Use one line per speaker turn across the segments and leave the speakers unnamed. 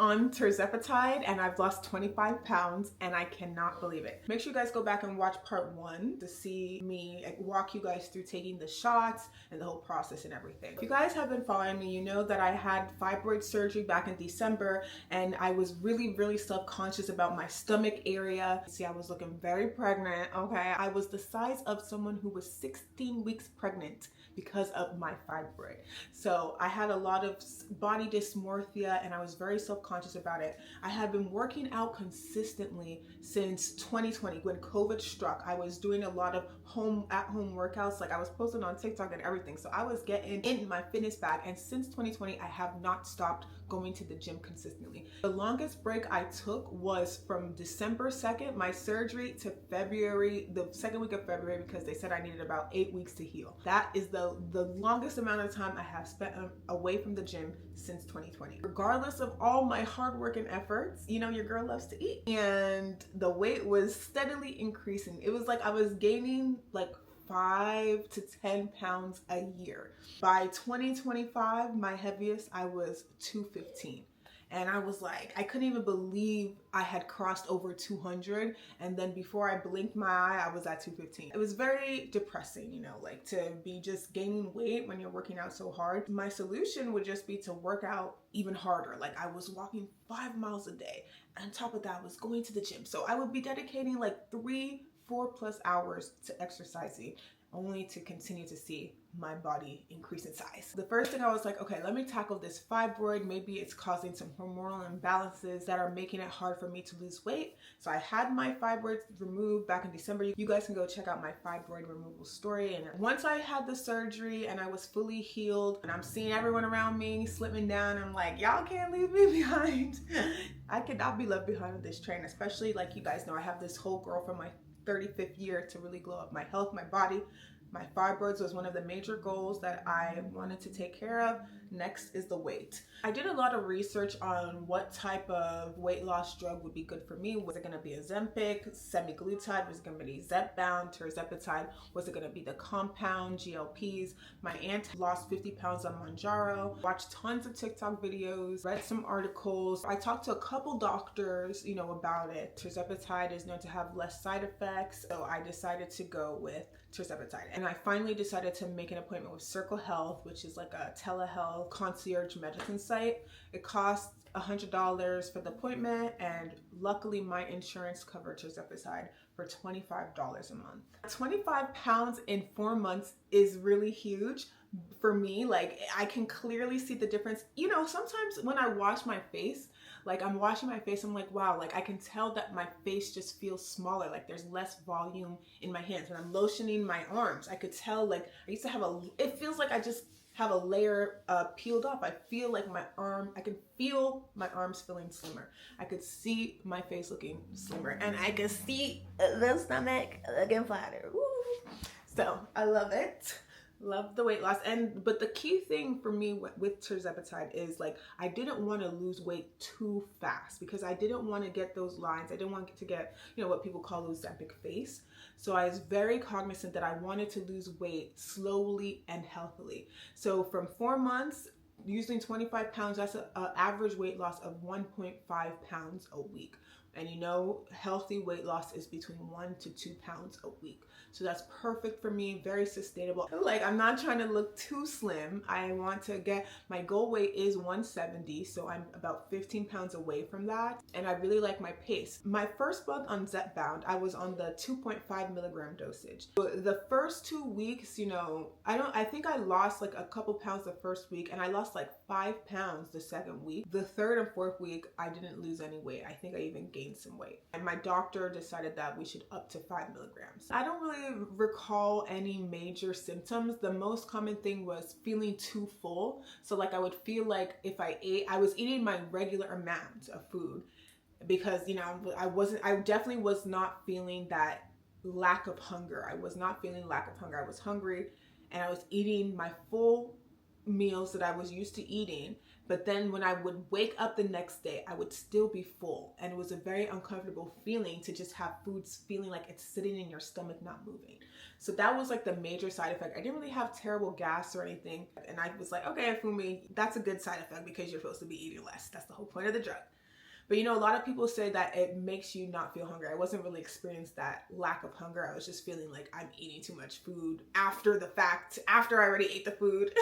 on Tirzepatide and I've lost 25 pounds and I cannot believe it. Make sure you guys go back and watch part 1 to see me walk you guys through taking the shots and the whole process and everything. If you guys have been following me, you know that I had fibroid surgery back in December and I was really self-conscious about my stomach area. See, I was looking very pregnant, okay? I was the size of someone who was 16 weeks pregnant because of my fibroid. So I had a lot of body dysmorphia and I was very self-conscious about it. I had been working out consistently since 2020 when COVID struck. I was doing a lot of at-home workouts, like I was posting on TikTok and everything. So I was getting in my fitness bag, and since 2020 I have not stopped going to the gym consistently. The longest break I took was from December 2nd, my surgery, to February, the second week of February, because they said I needed about 8 weeks to heal. That is the longest amount of time I have spent away from the gym since 2020. Regardless of all my hard work and efforts, you know, your girl loves to eat, and the weight was steadily increasing. It was like I was gaining like 5 to 10 pounds a year. By 2025, my heaviest, I was 215. And I was like, I couldn't even believe I had crossed over 200. And then before I blinked my eye, I was at 215. It was very depressing, you know, like to be just gaining weight when you're working out so hard. My solution would just be to work out even harder. Like I was walking 5 miles a day. And on top of that, I was going to the gym. So I would be dedicating like 3-4+ hours to exercising, only to continue to see my body increase in size. The first thing I was like, okay, let me tackle this fibroid. Maybe it's causing some hormonal imbalances that are making it hard for me to lose weight. So I had my fibroids removed back in December. You guys can go check out my fibroid removal story. And once I had the surgery and I was fully healed and I'm seeing everyone around me slipping down, I'm like, y'all can't leave me behind. I cannot be left behind with this train, especially like you guys know, I have this whole girl from my 35th year to really glow up my health, my body. My fibroids was one of the major goals that I wanted to take care of. Next is the weight. I did a lot of research on what type of weight loss drug would be good for me. Was it going to be Ozempic, semaglutide? Was it going to be Zepbound, Tirzepatide? Was it going to be the compound GLPs? My aunt lost 50 pounds on Mounjaro. Watched tons of TikTok videos, read some articles. I talked to a couple doctors, you know, about it. Tirzepatide is known to have less side effects, so I decided to go with Tirzepatide. And I finally decided to make an appointment with Circle Health, which is like a telehealth concierge medicine site. It costs $100 for the appointment, and luckily my insurance covered Tirzepatide for $25 a month. 25 pounds in 4 months is really huge for me. Like I can clearly see the difference. You know, sometimes when I wash my face, like I'm washing my face, I'm like, wow, like I can tell that my face just feels smaller, like there's less volume in my hands. When I'm lotioning my arms, I could tell, like I used to have it feels like I just have a layer peeled off. I feel like my arm, I can feel my arms feeling slimmer. I could see my face looking slimmer, and I could see the stomach looking flatter. Woo. So I love it. Love the weight loss. But the key thing for me with Tirzepatide is like I didn't want to lose weight too fast because I didn't want to get those lines. I didn't want to get, you know, what people call Ozempic face. So I was very cognizant that I wanted to lose weight slowly and healthily. So from 4 months, using 25 pounds, that's an average weight loss of 1.5 pounds a week. And you know, healthy weight loss is between 1 to 2 pounds a week. So that's perfect for me, very sustainable. Like I'm not trying to look too slim. I want to get, my goal weight is 170. So I'm about 15 pounds away from that. And I really like my pace. My first month on Zepbound, I was on the 2.5 milligram dosage. The first 2 weeks, you know, I think I lost like a couple pounds the first week, and I lost like 5 pounds the second week. The third and fourth week, I didn't lose any weight. I think I even gained some weight. And my doctor decided that we should up to 5 milligrams. I don't really recall any major symptoms. The most common thing was feeling too full. So like I would feel like if I ate, I was eating my regular amount of food because, you know, I definitely was not feeling that lack of hunger. I was not feeling lack of hunger. I was hungry and I was eating my full meals that I was used to eating, But then when I would wake up the next day, I would still be full. And it was a very uncomfortable feeling to just have foods feeling like it's sitting in your stomach, not moving. So that was like the major side effect. I didn't really have terrible gas or anything. And I was like, okay, Fumi, that's a good side effect because you're supposed to be eating less. That's the whole point of the drug. But you know, a lot of people say that it makes you not feel hungry. I wasn't really experiencing that lack of hunger. I was just feeling like I'm eating too much food after the fact, after I already ate the food.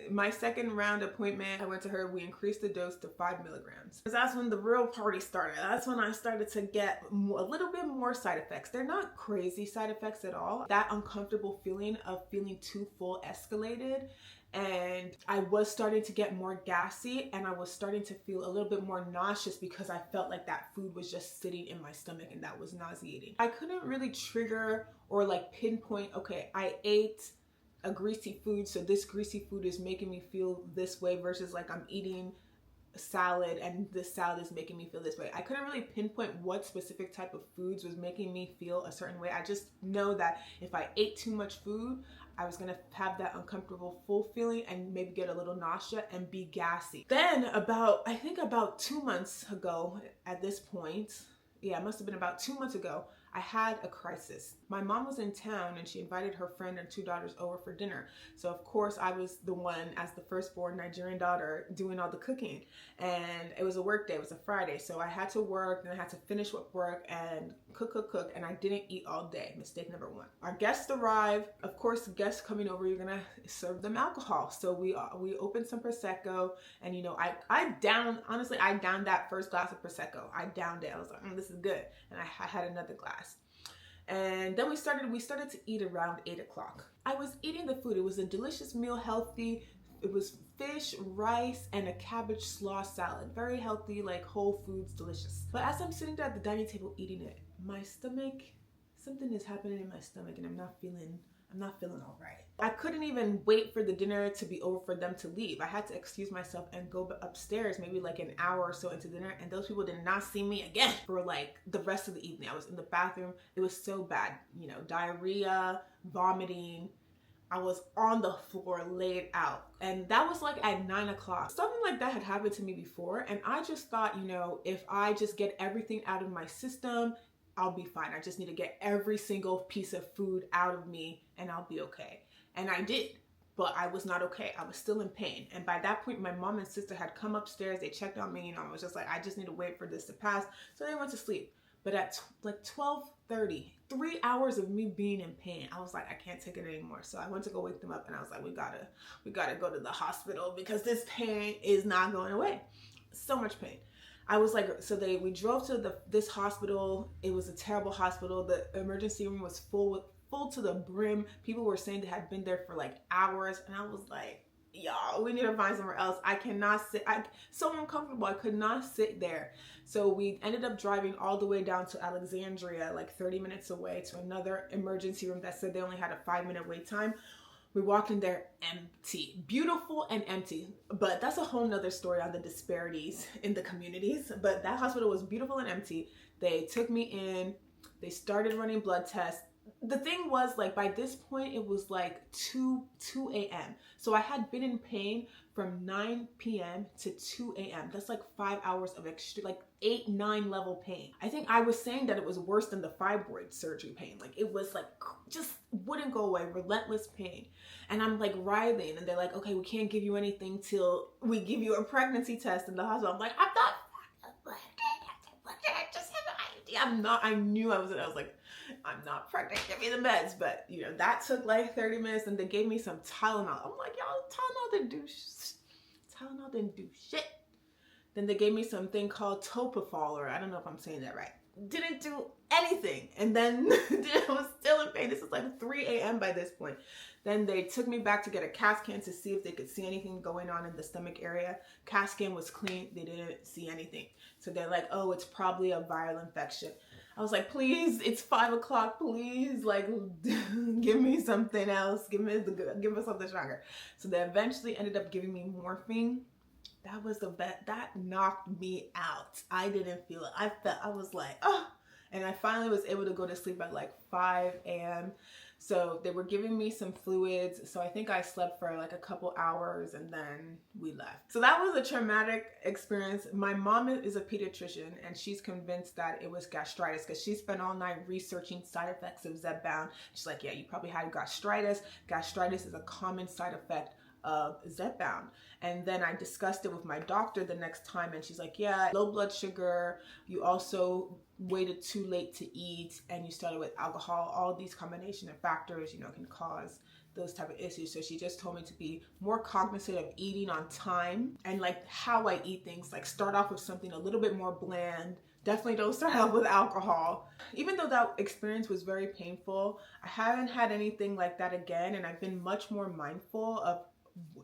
My second round appointment, I went to her, we increased the dose to 5 milligrams. Because that's when the real party started. That's when I started to get a little bit more side effects. They're not crazy side effects at all. That uncomfortable feeling of feeling too full escalated. And I was starting to get more gassy, and I was starting to feel a little bit more nauseous because I felt like that food was just sitting in my stomach, and that was nauseating. I couldn't really trigger or like pinpoint, okay, I ate a greasy food, so this greasy food is making me feel this way, versus like I'm eating a salad and this salad is making me feel this way. I couldn't really pinpoint what specific type of foods was making me feel a certain way. I just know that if I ate too much food, I was gonna have that uncomfortable full feeling and maybe get a little nausea and be gassy. Then I think about 2 months ago at this point, yeah, it must have been about 2 months ago, I had a crisis. My mom was in town and she invited her friend and 2 daughters over for dinner. So of course I was the one, as the firstborn Nigerian daughter, doing all the cooking. And it was a work day, it was a Friday. So I had to work and I had to finish work and cook. And I didn't eat all day. Mistake number 1. Our guests arrive. Of course, guests coming over, you're gonna serve them alcohol. So we opened some Prosecco, and you know, I downed that first glass of Prosecco. I downed it. I was like, this is good. And I had another glass. And then we started to eat around 8 o'clock. I was eating the food. It was a delicious meal, healthy. It was fish, rice, and a cabbage slaw salad. Very healthy, like whole foods, delicious. But as I'm sitting there at the dining table eating it, my stomach, something is happening in my stomach, and I'm not feeling all right. I couldn't even wait for the dinner to be over for them to leave. I had to excuse myself and go upstairs maybe like an hour or so into dinner, and those people did not see me again for like the rest of the evening. I was in the bathroom. It was so bad, you know, diarrhea, vomiting. I was on the floor laid out, and that was like at 9 o'clock. Something like that had happened to me before, and I just thought, you know, if I just get everything out of my system, I'll be fine. I just need to get every single piece of food out of me and I'll be okay. And I did, but I was not okay. I was still in pain. And by that point, my mom and sister had come upstairs. They checked on me, and I was just like, I just need to wait for this to pass. So they went to sleep. But at like 12:30, 3 hours of me being in pain, I was like, I can't take it anymore. So I went to go wake them up, and I was like, we gotta go to the hospital because this pain is not going away. So much pain. I was like, we drove to this hospital. It was a terrible hospital. The emergency room was full to the brim. People were saying they had been there for like hours, and I was like, y'all, we need to find somewhere else. I cannot sit. So uncomfortable. I could not sit there. So we ended up driving all the way down to Alexandria, like 30 minutes away, to another emergency room that said they only had a 5-minute wait time. We walked in there empty, beautiful and empty. But that's a whole nother story on the disparities in the communities. But that hospital was beautiful and empty. They took me in. They started running blood tests. The thing was, like, by this point, it was like 2 a.m. So I had been in pain from 9 p.m. to 2 a.m. That's like 5 hours of extreme, like 8-9 level pain. I think I was saying that it was worse than the fibroid surgery pain. Like, it was like, just wouldn't go away, relentless pain. And I'm like writhing, and they're like, okay, we can't give you anything till we give you a pregnancy test in the hospital. I'm like, I'm not, I knew I was like, I'm not pregnant, give me the meds. But you know, that took like 30 minutes, and they gave me some Tylenol. I'm like, y'all, Tylenol didn't do shit. Then they gave me something called Topafol, or I don't know if I'm saying that right. Didn't do anything. And then I was still in pain. This is like 3 a.m. by this point. Then they took me back to get a CAT scan to see if they could see anything going on in the stomach area. CAT scan was clean. They didn't see anything. So they're like, oh, it's probably a viral infection. I was like, please, it's 5 o'clock. Please, like, give me something else. Give me something stronger. So they eventually ended up giving me morphine. That was the best. That knocked me out. I didn't feel it. I was like, oh. And I finally was able to go to sleep at like 5 a.m. So they were giving me some fluids. So I think I slept for like a couple hours and then we left. So that was a traumatic experience. My mom is a pediatrician and she's convinced that it was gastritis because she spent all night researching side effects of Zepbound. She's like, yeah, you probably had gastritis. Gastritis is a common side effect of Zepbound. And then I discussed it with my doctor the next time and she's like, yeah, low blood sugar, you also waited too late to eat, and you started with alcohol. All these combination of factors, you know, can cause those type of issues. So she just told me to be more cognizant of eating on time and like how I eat things, like start off with something a little bit more bland. Definitely don't start out with alcohol. Even though that experience was very painful, I haven't had anything like that again, and I've been much more mindful of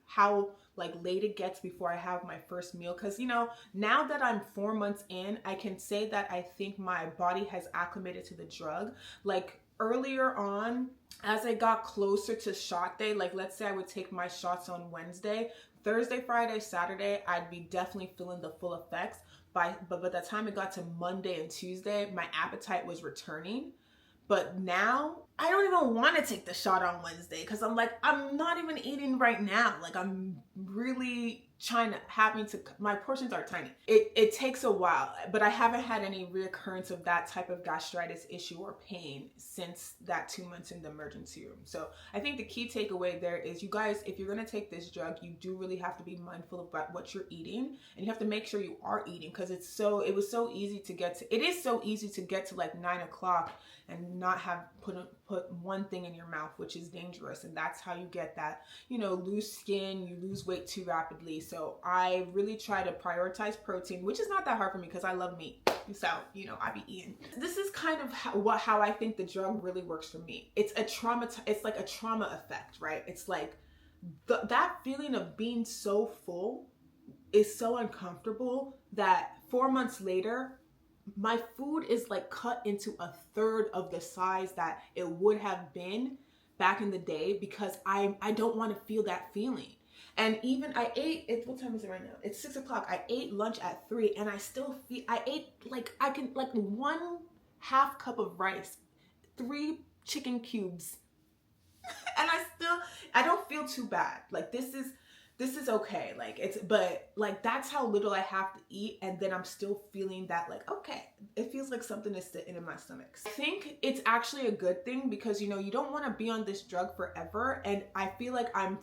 how like late it gets before I have my first meal. Because, you know, now that I'm 4 months in, I can say that I think my body has acclimated to the drug. Like earlier on, as I got closer to shot day, like let's say I would take my shots on Wednesday, Thursday, Friday, Saturday, I'd be definitely feeling the full effects. But by the time it got to Monday and Tuesday, my appetite was returning. But now I don't even want to take the shot on Wednesday because I'm like, I'm not even eating right now. Like I'm really my portions are tiny. It takes a while, but I haven't had any reoccurrence of that type of gastritis issue or pain since that 2 months in the emergency room. So I think the key takeaway there is, you guys, if you're going to take this drug, you do really have to be mindful about what you're eating, and you have to make sure you are eating, because it is so easy to get to like 9 o'clock and not have put one thing in your mouth, which is dangerous. And that's how you get that, you know, loose skin, you lose weight too rapidly. So I really try to prioritize protein, which is not that hard for me because I love meat. So, you know, I be eating. This is kind of how I think the drug really works for me. It's like a trauma effect, right? It's like that feeling of being so full is so uncomfortable that 4 months later, my food is like cut into a third of the size that it would have been back in the day, because I don't want to feel that feeling. And even I ate, what time is it right now? It's 6 o'clock. I ate lunch at 3 and I still feel, I ate like, I can like 1/2 cup of rice, 3 chicken cubes. And I don't feel too bad. Like this is okay. Like but like that's how little I have to eat, and then I'm still feeling that like, okay, it feels like something is sitting in my stomach. I think it's actually a good thing, because, you know, you don't want to be on this drug forever, and I feel like I'm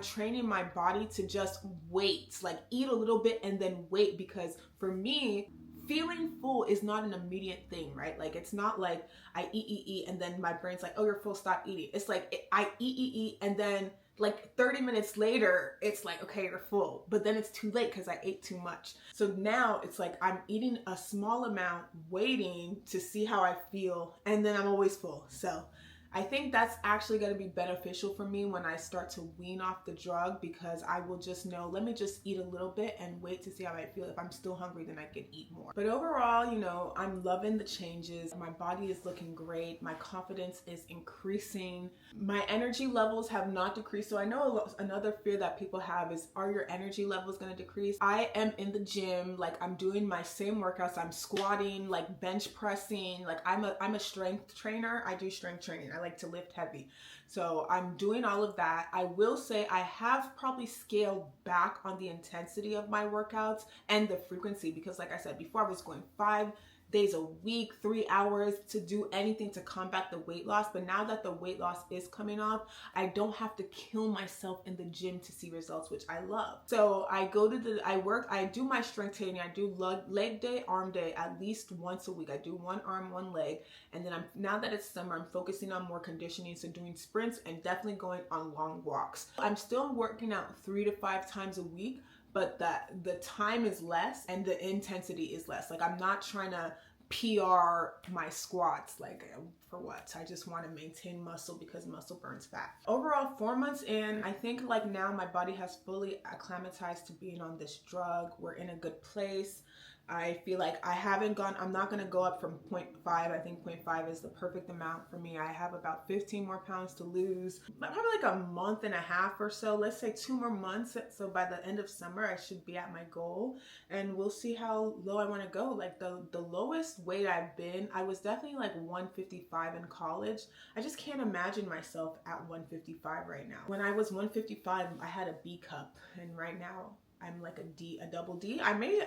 training my body to just wait, like eat a little bit and then wait, because for me, feeling full is not an immediate thing, right? Like it's not like I eat and then my brain's like, oh, you're full, stop eating. It's like I eat and then like 30 minutes later, it's like, okay, you're full. But then it's too late because I ate too much. So now it's like I'm eating a small amount, waiting to see how I feel, and then I'm always full. So I think that's actually going to be beneficial for me when I start to wean off the drug, because I will just know, let me just eat a little bit and wait to see how I feel. If I'm still hungry, then I can eat more. But overall, you know, I'm loving the changes. My body is looking great. My confidence is increasing. My energy levels have not decreased. So I know another fear that people have is, are your energy levels going to decrease? I am in the gym. Like I'm doing my same workouts. I'm squatting, like bench pressing. Like I'm a strength trainer. I do strength training. I like to lift heavy. So I'm doing all of that. I will say I have probably scaled back on the intensity of my workouts and the frequency, because like I said before, I was going 5 days a week, 3 hours to do anything to combat the weight loss. But now that the weight loss is coming off, I don't have to kill myself in the gym to see results, which I love. So I do my strength training. I do leg day, arm day at least once a week. I do 1 arm, 1 leg. And then now that it's summer, I'm focusing on more conditioning. So doing sprints and definitely going on long walks. I'm still working out 3 to 5 times a week, but the time is less and the intensity is less. Like I'm not trying to PR my squats, like for what? I just want to maintain muscle because muscle burns fat. Overall, 4 months in, I think like now my body has fully acclimatized to being on this drug. We're in a good place. I feel like I'm not going to go up from 0.5. I think 0.5 is the perfect amount for me. I have about 15 more pounds to lose, probably like a month and a half or so. Let's say 2 more months. So by the end of summer, I should be at my goal, and we'll see how low I want to go. Like the lowest weight I've been, I was definitely like 155 in college. I just can't imagine myself at 155 right now. When I was 155, I had a B cup, and right now I'm like a double D.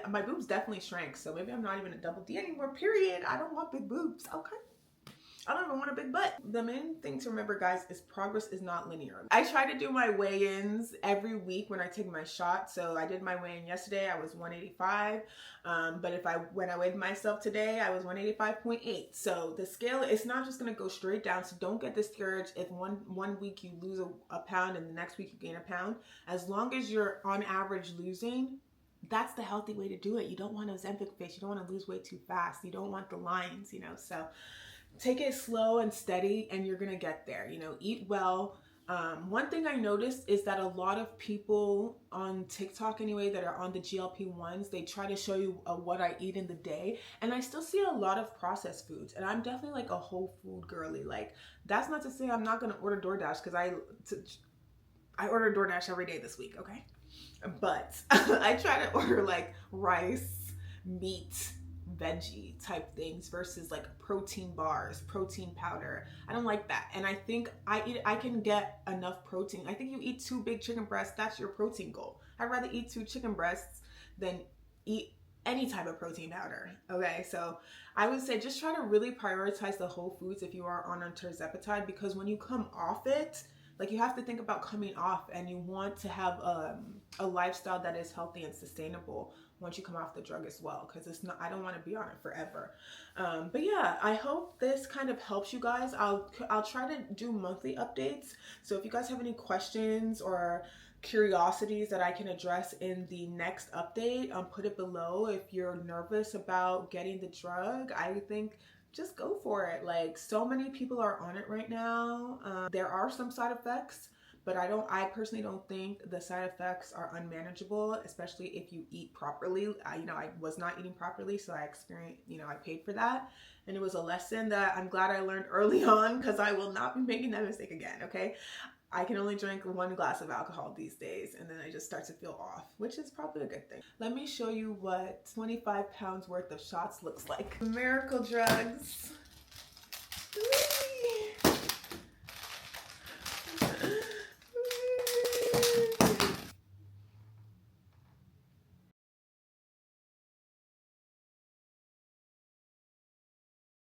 My boobs definitely shrank, so maybe I'm not even a double D anymore, period. I don't want big boobs, okay? I don't even want a big butt. The main thing to remember, guys, is progress is not linear. I try to do my weigh-ins every week when I take my shot. So I did my weigh-in yesterday. I was 185. But when I weighed myself today, I was 185.8. So the scale, it's not just going to go straight down. So don't get discouraged if one week you lose a pound and the next week you gain a pound. As long as you're on average losing, that's the healthy way to do it. You don't want Ozempic face. You don't want to lose weight too fast. You don't want the lines, so take it slow and steady, and you're gonna get there. Eat well. One thing I noticed is that a lot of people on TikTok anyway that are on the GLP-1s, they try to show you what I eat in the day, and I still see a lot of processed foods, and I'm definitely like a whole food girly. Like, that's not to say I'm not gonna order DoorDash, because I order DoorDash every day this week, okay? But I try to order like rice, meat, veggie type things versus like protein bars, protein powder. I don't like that. And I think I can get enough protein. I think you eat 2 big chicken breasts, that's your protein goal. I'd rather eat 2 chicken breasts than eat any type of protein powder. Okay, so I would say just try to really prioritize the whole foods if you are on Tirzepatide, because when you come off it, like, you have to think about coming off, and you want to have a lifestyle that is healthy and sustainable once you come off the drug as well, because I don't want to be on it forever. But yeah, I hope this kind of helps you guys. I'll try to do monthly updates. So if you guys have any questions or curiosities that I can address in the next update, put it below. If you're nervous about getting the drug, I think just go for it. Like, so many people are on it right now. There are some side effects, but I personally don't think the side effects are unmanageable, especially if you eat properly. I was not eating properly, so I experienced, I paid for that. And it was a lesson that I'm glad I learned early on, because I will not be making that mistake again, okay? I can only drink 1 glass of alcohol these days, and then I just start to feel off, which is probably a good thing. Let me show you what 25 pounds worth of shots looks like. Miracle drugs.